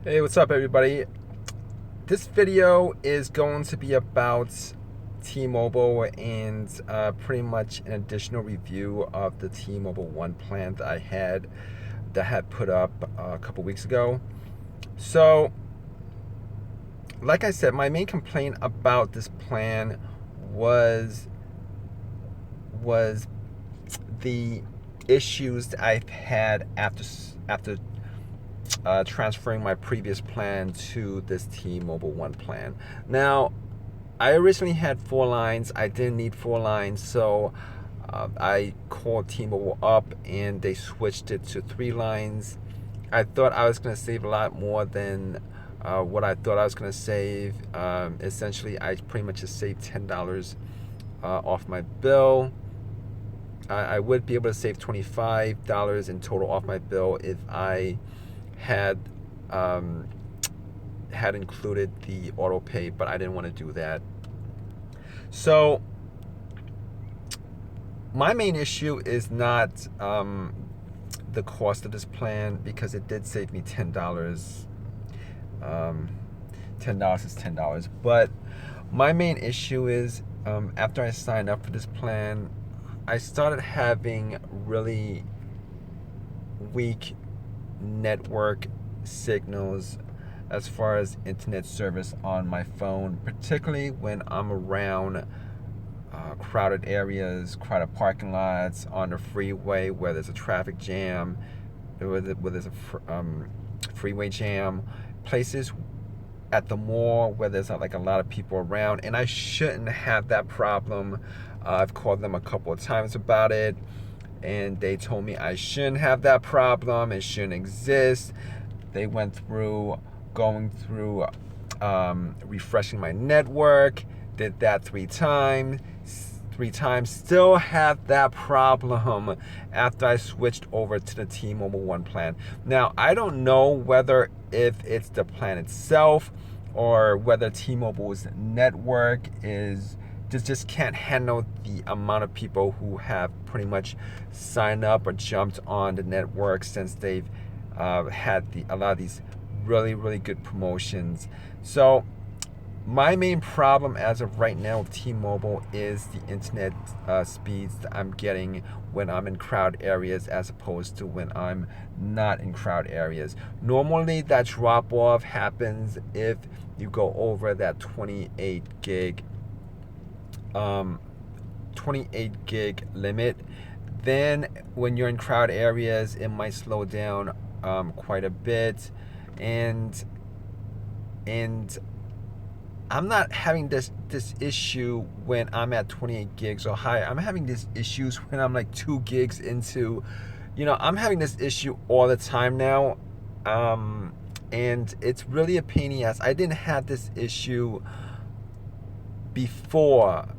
Hey, what's up, everybody? This video is going to be about T-Mobile and pretty much an additional review of the T-Mobile One plan that had put up a couple weeks ago. So, like I said, my main complaint about this plan was was the issues that I've had after transferring my previous plan to this T-Mobile One plan. Now, I originally had 4 lines. I didn't need 4 lines, so I called T-Mobile up and they switched it to 3 lines. I thought I was going to save a lot more than what I thought I was going to save. Essentially, I pretty much just saved $10 off my bill. I would be able to save $25 in total off my bill if I had included the auto pay, but I didn't want to do that. So my main issue is not the cost of this plan, because it did save me $10. $10 is $10, but my main issue is after I signed up for this plan, I started having really weak network signals as far as internet service on my phone, particularly when I'm around crowded areas, crowded parking lots, on the freeway where there's a traffic jam, where there's a freeway jam, places at the mall where there's not like a lot of people around, and I shouldn't have that problem. I've called them a couple of times about it, and they told me I shouldn't have that problem. It shouldn't exist. They went through refreshing my network, did that 3 times. Still have that problem after I switched over to the T-Mobile One plan. Now, I don't know whether if it's the plan itself or whether T-Mobile's network is just can't handle the amount of people who have pretty much signed up or jumped on the network since they've had a lot of these really good promotions. So my main problem as of right now with T-Mobile is the internet speeds that I'm getting when I'm in crowd areas as opposed to when I'm not in crowd areas. Normally that drop off happens if you go over that 28 gig limit. Then when you're in crowd areas, it might slow down quite a bit, and I'm not having this issue when I'm at 28 gigs or higher. I'm having these issues when I'm like 2 gigs into, I'm having this issue all the time now, and it's really a pain in the ass. I didn't have this issue before.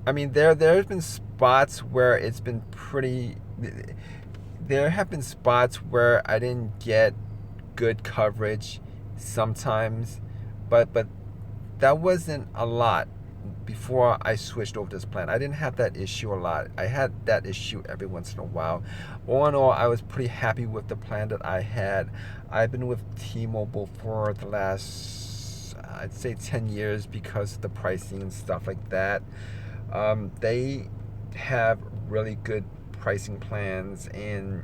I mean, there's been spots where it's been pretty. There have been spots where I didn't get good coverage sometimes, but that wasn't a lot before I switched over to this plan. I didn't have that issue a lot. I had that issue every once in a while. All in all, I was pretty happy with the plan that I had. I've been with T-Mobile for the last, I'd say, 10 years because of the pricing and stuff like that. They have really good pricing plans, and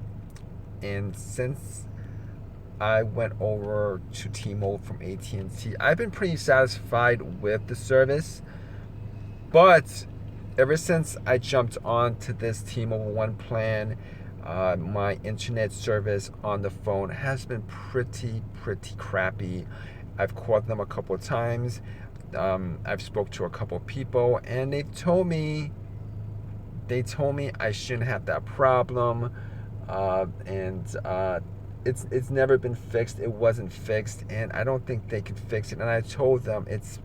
since I went over to T-Mobile from AT&T, I've been pretty satisfied with the service. But ever since I jumped on to this T-Mobile One plan, my internet service on the phone has been pretty crappy. I've called them a couple of times. I've spoke to a couple of people, and they told me I shouldn't have that problem, and it's never been fixed. It wasn't fixed, and I don't think they can fix it. And I told them it's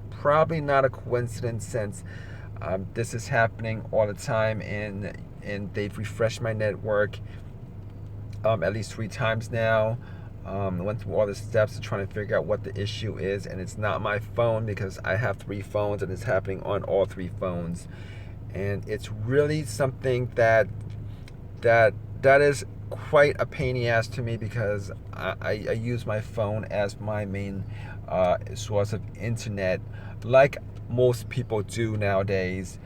probably not a coincidence, since this is happening all the time, and they've refreshed my network at least 3 times now. I went through all the steps of trying to figure out what the issue is, and it's not my phone, because I have 3 phones and it's happening on all 3 phones. And it's really something that is quite a pain in the ass to me because I use my phone as my main source of internet, like most people do nowadays.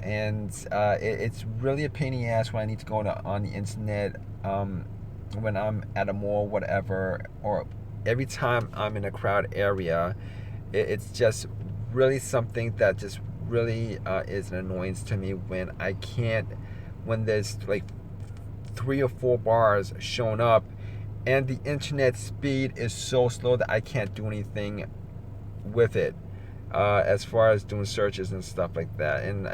And it's really a pain in the ass when I need to go on the internet, when I'm at a mall, whatever, or every time I'm in a crowded area. It's just really something that just really is an annoyance to me when I can't, when there's like 3 or 4 bars showing up and the internet speed is so slow that I can't do anything with it, as far as doing searches and stuff like that. And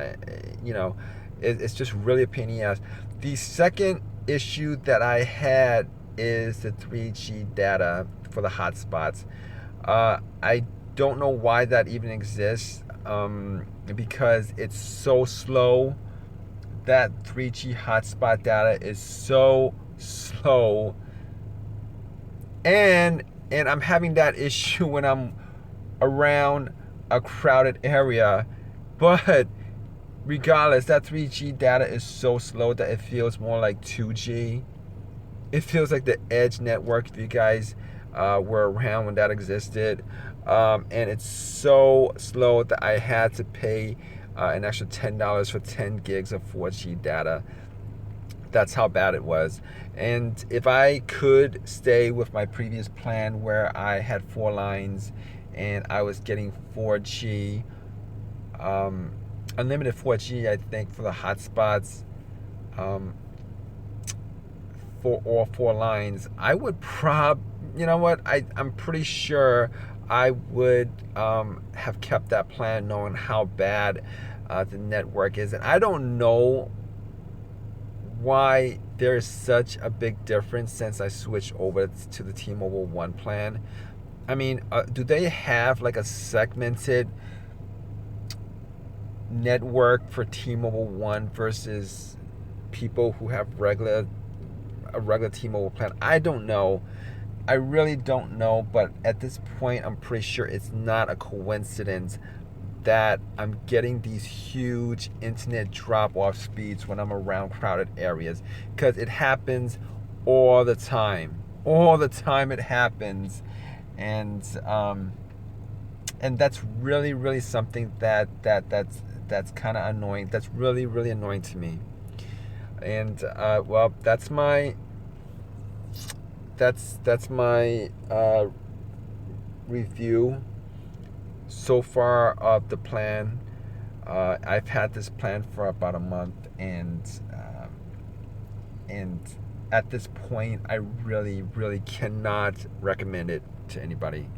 you know, it's just really a pain in the ass. The second issue that I had is the 3G data for the hotspots. I don't know why that even exists, because it's so slow. That 3G hotspot data is so slow, and I'm having that issue when I'm around a crowded area. But regardless, that 3G data is so slow that it feels more like 2G. It feels like the Edge network, if you guys were around when that existed. And it's so slow that I had to pay an extra $10 for 10 gigs of 4G data. That's how bad it was. And if I could stay with my previous plan where I had 4 lines and I was getting 4G, unlimited 4G, I think, for the hotspots, for all 4 lines, I would you know what? I'm pretty sure I would have kept that plan knowing how bad the network is. And I don't know why there is such a big difference since I switched over to the T-Mobile One plan. I mean, do they have like a segmented network for T-Mobile One versus people who have a regular T-Mobile plan? I don't know. I really don't know, but at this point, I'm pretty sure it's not a coincidence that I'm getting these huge internet drop-off speeds when I'm around crowded areas, because it happens all the time. All the time it happens, and that's really, really something that's kind of annoying. That's really, really annoying to me. And well, that's my review so far of the plan. I've had this plan for about a month, and at this point, I really, really cannot recommend it to anybody.